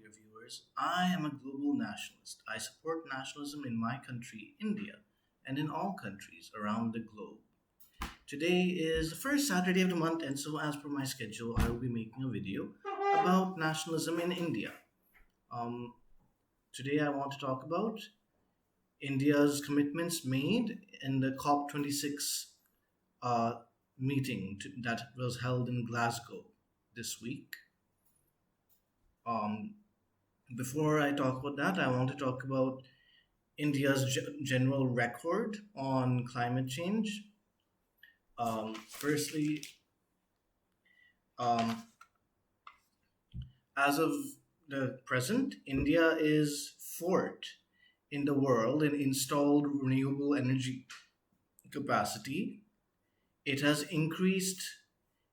dear viewers. I am a global nationalist. I support nationalism in my country, India, and in all countries around the globe. Today is the first Saturday of the month, and so, as per my schedule, I will be making a video about nationalism in India. Um, Today, I want to talk about India's commitments made in the COP26 uh, that was held in Glasgow this week. Um, Before I talk about that, I want to talk about India's general record on climate change. Firstly, um, as of the present, India is fourth in the world in installed renewable energy capacity. It has increased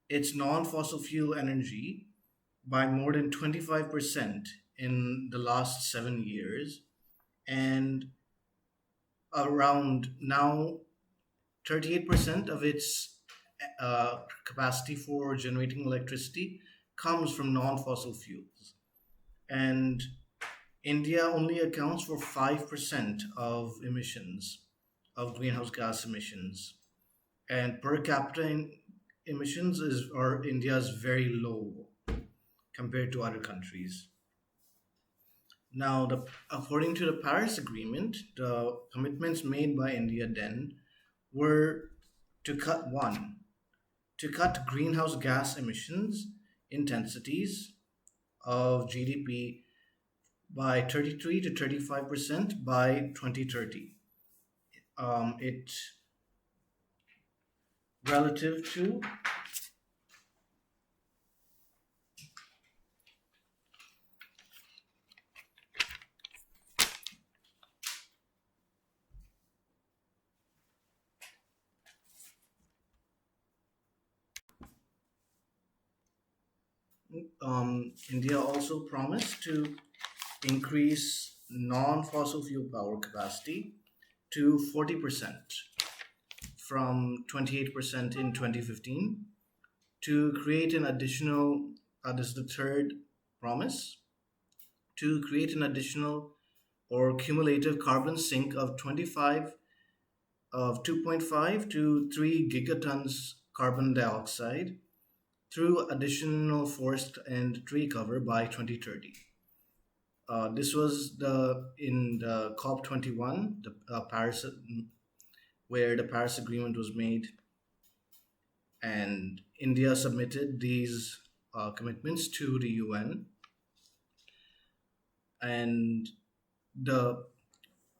its non fossil fuel energy by more than 25% in the last 7 years, and around now 38% of its capacity for generating electricity comes from non fossil fuels. And India only accounts for 5% of emissions, of greenhouse gas emissions. And per capita emissions is or India is very low compared to other countries. Now, according to the Paris Agreement, the commitments made by India then were to to cut greenhouse gas emissions intensities of GDP by 33 to 35% by 2030. It relative to India also promised to increase non-fossil fuel power capacity to 40% from 28% in 2015 to create an additional, this is the third promise, to create an additional or cumulative carbon sink of 2.5 to 3 gigatons carbon dioxide through additional forest and tree cover by 2030. This was the COP21, the Paris, where the Paris Agreement was made, and India submitted these commitments to the UN, and the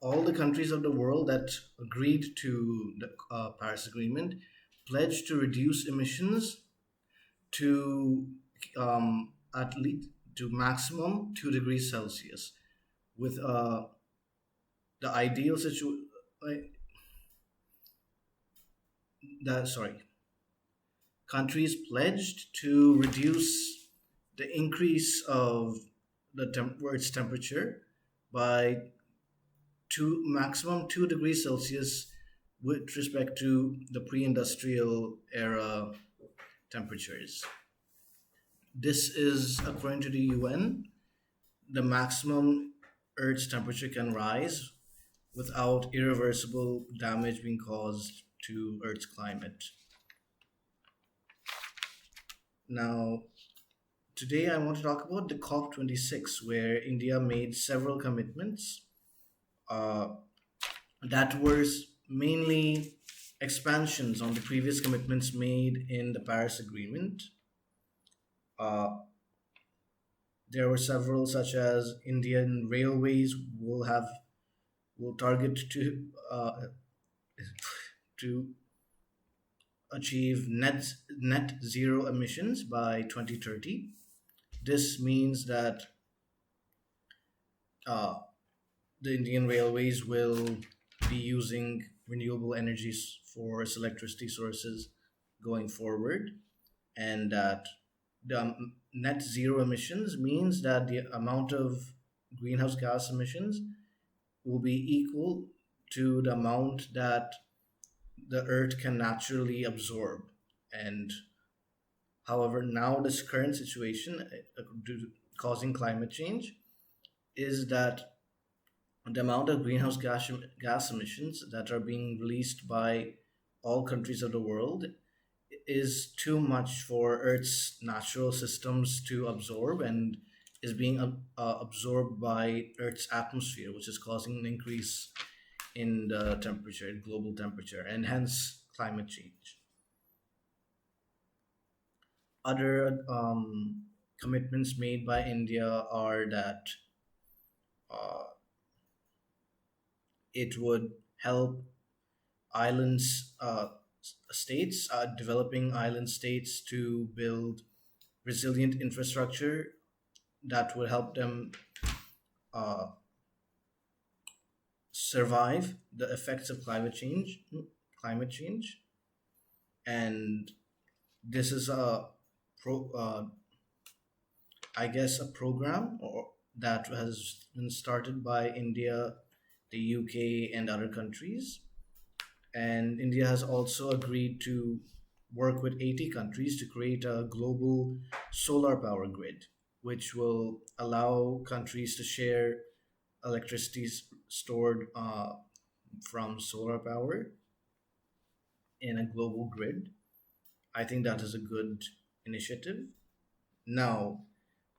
all the countries of the world that agreed to the Paris Agreement pledged to reduce emissions to at least to maximum 2 degrees Celsius, with the ideal situation. That sorry, countries pledged to reduce the increase of Earth's temperature by to maximum 2 degrees Celsius with respect to the pre-industrial era temperatures. This is, according to the UN, the maximum Earth's temperature can rise without irreversible damage being caused to Earth's climate. Now, today I want to talk about the COP26, where India made several commitments uh, that were mainly expansions on the previous commitments made in the Paris Agreement. Uh, there were several, such as Indian Railways will target to achieve net zero emissions by 2030. This means that uh, the Indian Railways will be using renewable energies for its electricity sources going forward, and that the net zero emissions means that the amount of greenhouse gas emissions will be equal to the amount that the earth can naturally absorb. And however, now this current situation, causing climate change, is that the amount of gas emissions that are being released by all countries of the world is too much for Earth's natural systems to absorb, and is being absorbed by Earth's atmosphere, which is causing an increase in the temperature, global temperature, and hence climate change. Other commitments made by India are that uh, it would help islands, states, developing island states to build resilient infrastructure that would help them uh, survive the effects of climate change. And this is a pro, I guess, a program that has been started by India, the UK, and other countries. And India has also agreed to work with 80 countries to create a global solar power grid, which will allow countries to share electricity stored from solar power in a global grid. I think that is a good initiative. Now,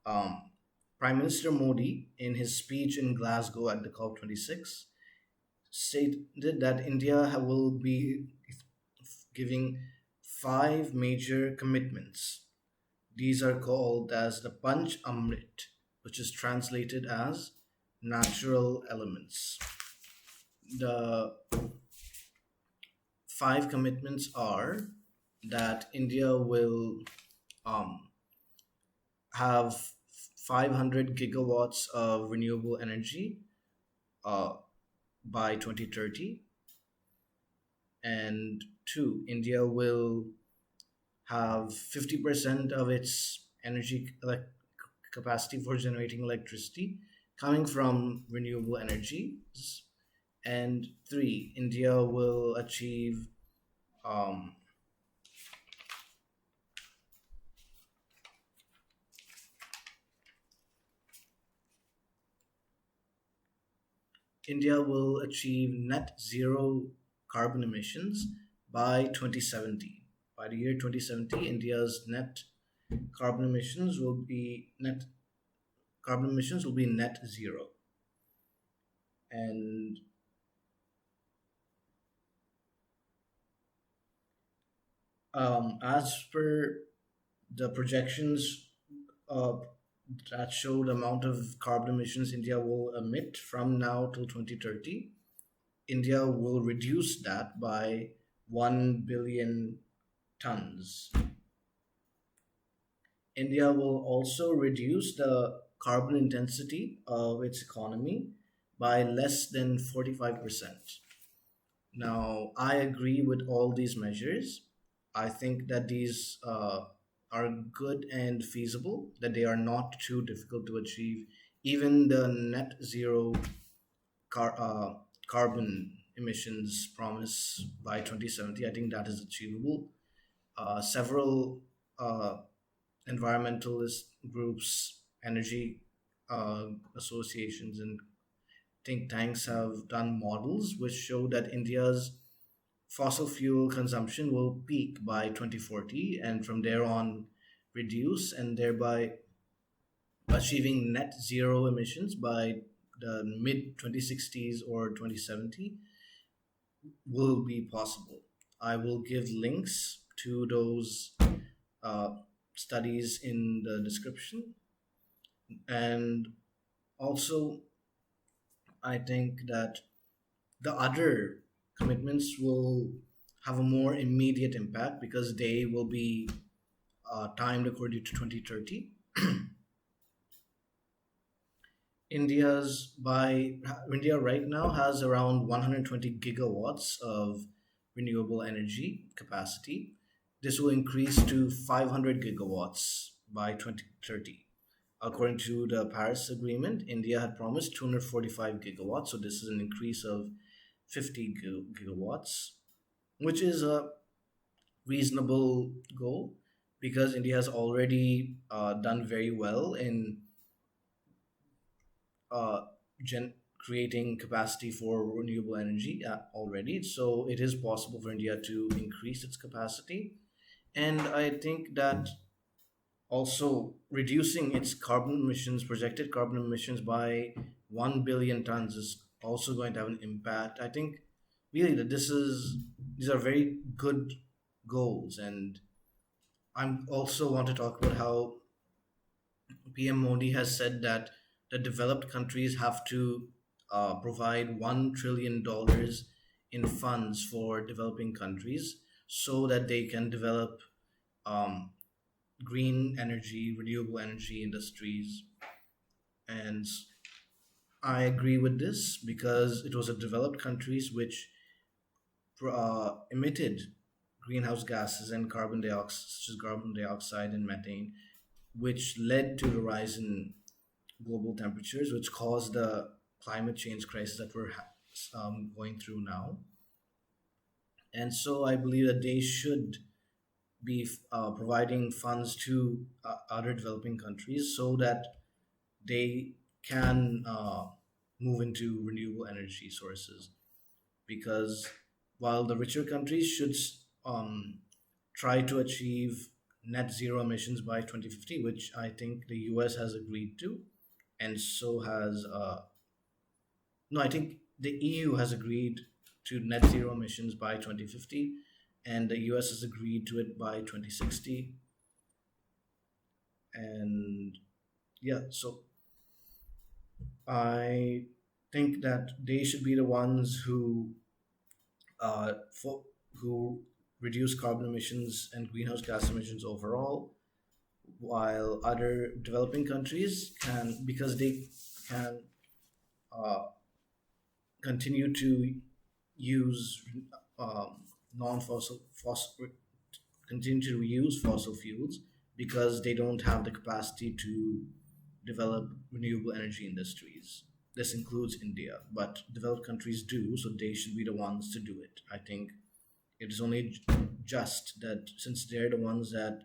um, Prime Minister Modi, in his speech in Glasgow at the COP26, stated that India will be giving five major commitments. These are called as the Panch Amrit, which is translated as natural elements. The five commitments are that India will um, have 500 gigawatts of renewable energy uh, by 2030, and two, India will have 50% of its capacity for generating electricity coming from renewable energies, and three, India will achieve um, India will achieve net zero carbon emissions by 2070. By the year 2070, India's carbon emissions will be net net zero. And as per the projections uh, that show the amount of carbon emissions India will emit from now till 2030, India will reduce that by 1 billion tons. India will also reduce the carbon intensity of its economy by less than 45%. Now, I agree with all these measures. I think that these are good and feasible, that they are not too difficult to achieve. Even the net zero car, uh, carbon emissions promise by 2070, I think that is achievable. Several uh, environmentalist groups, energy associations, and think tanks have done models which show that India's fossil fuel consumption will peak by 2040 and from there on reduce, and thereby achieving net zero emissions by the mid 2060s or 2070 will be possible. I will give links to those uh, studies in the description. And also, I think that the other commitments will have a more immediate impact because they will be timed according to 2030. India right now has around 120 gigawatts of renewable energy capacity. This will increase to 500 gigawatts by 2030. According to the Paris Agreement, India had promised 245 gigawatts, so this is an increase of 50 gigawatts, which is a reasonable goal because India has already done very well in uh, creating capacity for renewable energy already. So it is possible for India to increase its capacity. And I think that also reducing its carbon emissions, projected carbon emissions by 1 billion tons is also going to have an impact. I think really that these are very good goals. And I'm also want to talk about how PM Modi has said that the developed countries have to provide $1 trillion in funds for developing countries so that they can develop um, green energy, renewable energy industries. And I agree with this because it was the developed countries which emitted greenhouse gases and carbon dioxide, such as carbon dioxide and methane, which led to the rise in global temperatures, which caused the climate change crisis that we're going through now. And so I believe that they should be providing funds to other developing countries so that they can move into renewable energy sources. Because while the richer countries should try to achieve net zero emissions by 2050, which I think the US has agreed to, and so has no, I think the EU has agreed to net zero emissions by 2050, and the US has agreed to it by 2060. And yeah, so I think that they should be the ones who reduce carbon emissions and greenhouse gas emissions overall, while other developing countries can, because they can uh, continue to use non-fossil fossil continue to use fossil fuels because they don't have the capacity to develop renewable energy industries. This includes India, but developed countries do, so they should be the ones to do it. I think it is only just that since they're the ones that,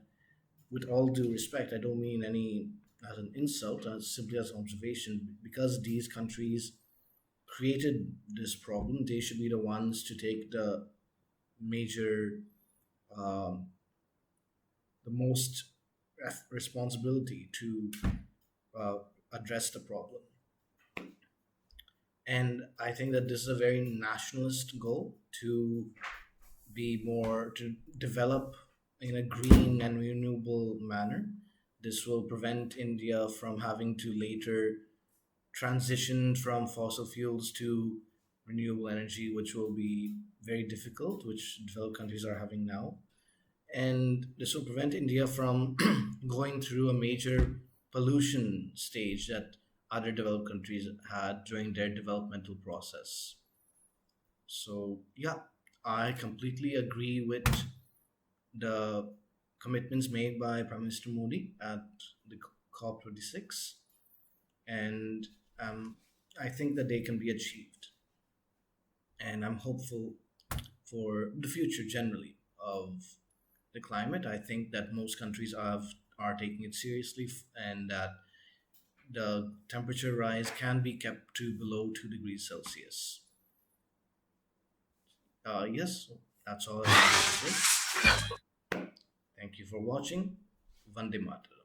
with all due respect, I don't mean any as an insult, simply as an observation, because these countries created this problem, they should be the ones to take the major, um, the most responsibility to uh, address the problem. And I think that this is a very nationalist goal to be more, to develop in a green and renewable manner. This will prevent India from having to later transition from fossil fuels to renewable energy, which will be very difficult, which developed countries are having now. And this will prevent India from going through a major pollution stage that other developed countries had during their developmental process. So, yeah, I completely agree with the commitments made by Prime Minister Modi at the COP26, and I think that they can be achieved. And I'm hopeful for the future generally of the climate. I think that most countries are taking it seriously, and that the temperature rise can be kept to below 2 degrees Celsius. Yes, that's all I wanted to say. Thank you for watching. Vande Mataram.